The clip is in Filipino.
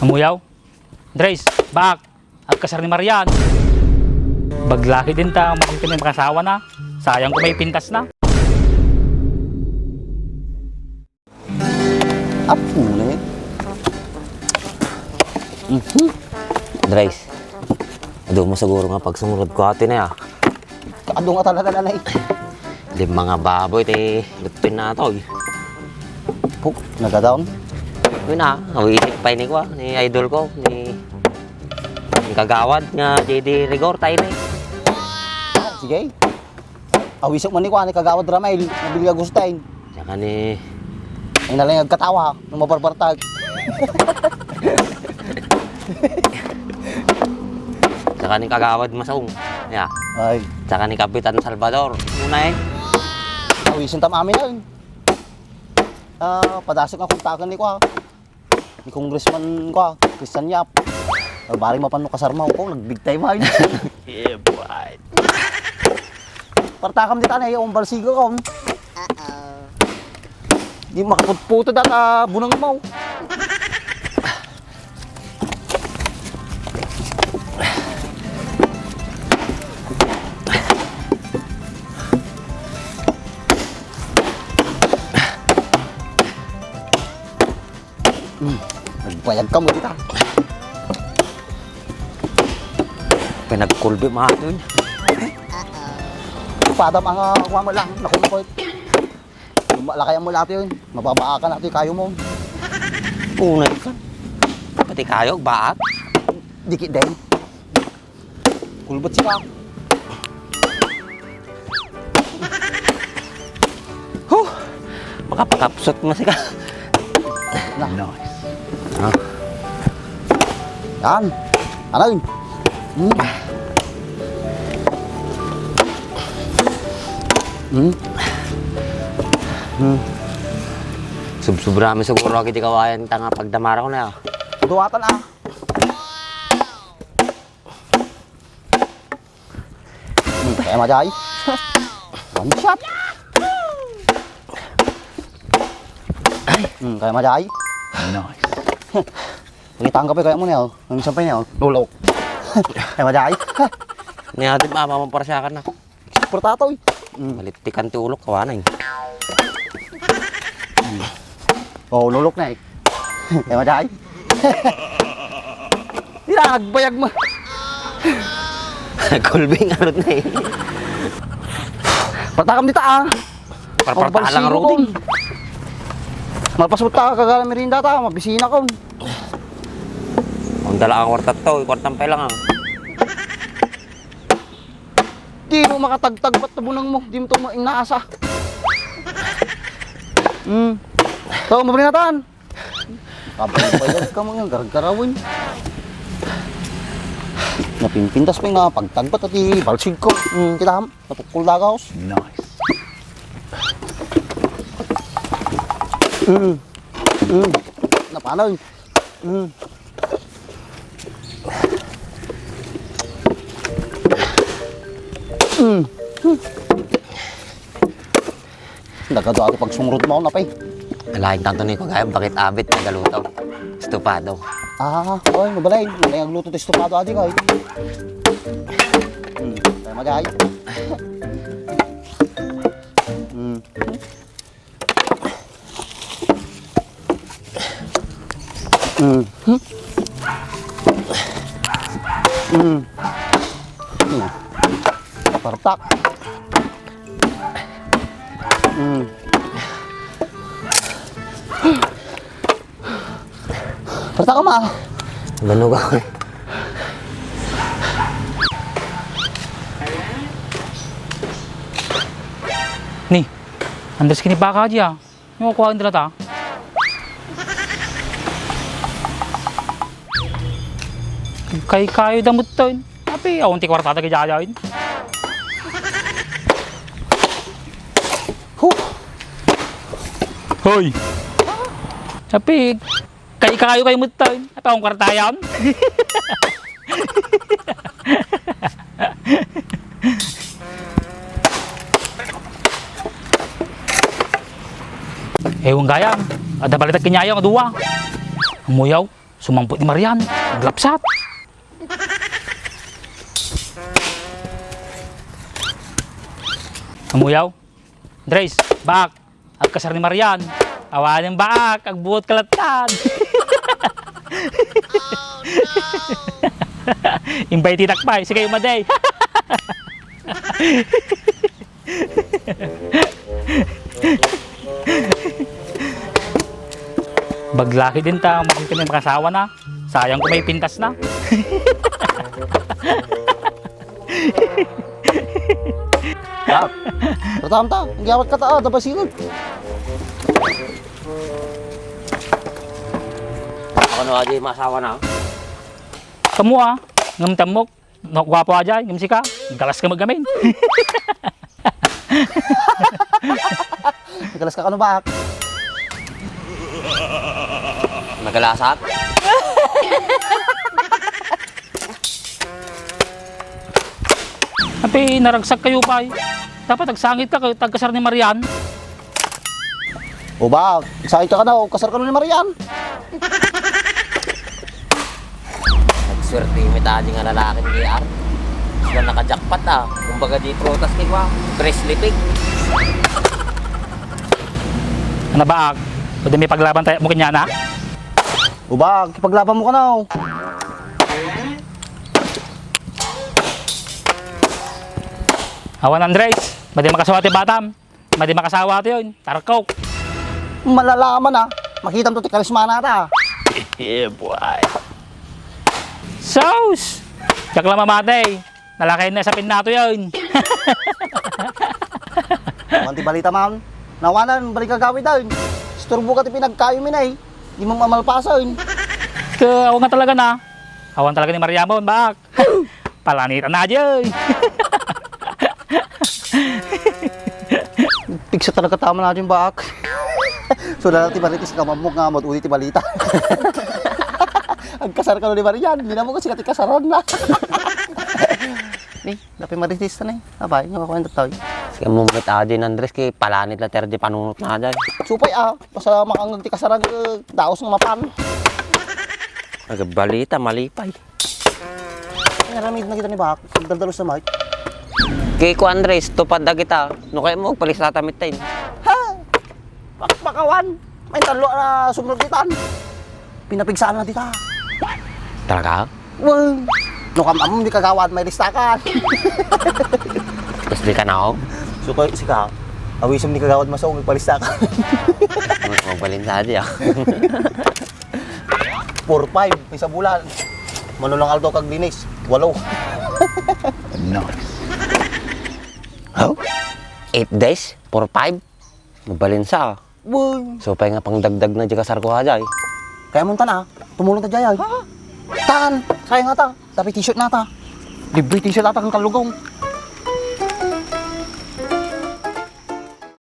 Amuyaw? Andres, bak! Agkasar ni Marian. Baglaki din ta, makita may makasawa na. Sayang kung may pintas na. Apo na eh. Andres, ado mo siguro nga pag sumunod ko ate na ya. Kaado nga talaga na eh. Mga baboy, lutuin na ito. Puk, nagadaon. Yun na, nawiisip pa ini ko ni idol ko, ni kagawad nga JD Rigor tayo na eh. Sige. Awisok man ni ko, ni kagawad Ramail, nabili ka gustain. Tsaka ni... Ang nalang nagkatawa, nung mabarbartag. Tsaka ni kagawad Masong. Yeah. Ay, Tsaka ni Kapitan Salvador. Muna eh. awisin tam amin na yun. Padasok nga kontakan ni ko ha. Ni Congressman ko ha, Christian Yap. Bari mapano kasarmaw ko, nag-big time ha yun. Yeah, boy. Partakam di tanay, yung balsigo ko. Di makaputputo data bunang mo. Nagbayag ka mo dita. Pinagkulbi mga ito yun. Padam ang kuha mo lang, nakumport. Malakayan mo lahat yun, mababaakan natin kayo mo. Una yun. Pati kayo, baak. Dikit din. Kulbot sila. Huh! Makapakapsot mo sika. Nice. Ah. Yan. Ano yun? Sub-subrami siguro ako di kawayan tanga pagdamara ko na. Duwatan ah. Kaya majay. One shot. Kaya majay. Nice. Pagitangkap kaya mo niya. Ang sampay niya. Lulok. Kaya majay. Ni ate mama mamparasyakan na. Portato eh. Malitikan ti ulok kawanay. Oh, lulok na eh. Kaya majay. Nagbayag mo. Kulbing arot na eh. Patakam dita ah. Parpartaan lang aro din. Malpasot ta kagala merinda ta, mabisina ko. Ang dala ang kwartat to, kwartang pa lang ang. Di mo makatagtag ba't tabunang mo, di mo ito inaasa. Tawa mo brinatan. Kapag ka mga gargarawin. Napimpintas pa nga pagtagbat at ibalsig ko. Kita ham, natukul dagaos. Nice. Napanaw. Nagkado ako pag sumurot mo ako napay. Alahin tanto ni ko gaya, bakit abit na galutaw? Estupado. Oy, mabalay. Malay ang luto testo pa adi ko. Tayo magay. Partak. Partak ka ma. Banog ako eh. Ni, andas kini baka aja. Yung kuha nila ta. Kay kayo damot to yun. Tapi, awang ti kwartata kay jajayin. Hoy! Tapi, kay kayo kayo mutta yun. Tapi, awang kwartayan. Ewan gaya, ada balitak kinyayaw nga duwa. Umuyaw, Sumampot ni Marian. Naglapsat. Amuyaw. Andres, bak. Agkasar ni Marian. Awan ng baak. Agbuot kalatan. Imbay titakpay. Sige yung maday. Baglaki din ta, maging kami makasawa na. Sayang kung may pintas na. Bak, ratam ta. Ang gawat ka ta, dapat silod. Ako na aja masawa na. Kamu ngam tamok. Gwapo aja, ngam sika. Galas ka magamin. Nagalas ka kano bak. Nagalasat. Api, naragsak kayo pa. Dapat nagsangit ka, tagkasar ni Marian. O bak, sakit ka na, o kasar ka na ni Marian. Nagswerte yung mitading nga lalaki ni Ar. Sila nakajakpat ah. Kumbaga di protas ni Kwa. Preslipig. Ano ba? Pwede may paglaban tayo mo kanya na? O bak, ipaglaban mo ka na, o. Awan Andres, madi makasawa ti batam. Madi makasawa ti yun. Tarkok. Malalaman ah. Makita mo to ti karisma na ta. Yeah, boy. Sauce! Yak lang mamatay. Nalakay na sa pinato yun. Manti balita man. Nawanan, balik ka gawin daw. Isturbo ka ti pinagkayo min ay. Di mo mamalpason. Awan nga talaga na. Awan talaga ni Mariamon, bak. Palanitan na dyan. Pigsa talaga tama natin bak. So na ti balitis ka mamok nga mod uli ti balita. Ang kasar ka no ni Marian, hindi na mo kasi kati kasaran na. Ni, dapat maritis na ni. Abay, nga kwento tayo. Sige mo mitading Andres kay palanit la terdi panunot na dyan. Supay ah, basta makang ti kasaran daos ng mapan. Nagbalita, malipay. Naramid na kita ni bak, daldalos sa mic. Kay ko Andres, tupad na kita. No kayo mo, palis na tamit tayo. Ha! Pakawan! May talo na sumunod ditan. Pinapigsaan na dita. Talaga? Wow! No kamam, di kagawan, may listakan. Tapos di ka na ako? So kay sika, awisam ni kagawad masong nagpalistakan. Magbalin sa adi ah. 4-5, may sa bulan. Manulang aldo kag dinis, 8. No. Oh? 8 days? 4-5? Magbalin sa ah. Wow! So pa nga pang dagdag na di kasar ko ha jay. Kaya munta na, tumulong ta jayay. Tan, kaya nga ta, tapi t-shirt na ta. Libre t-shirt ata kang kalugong.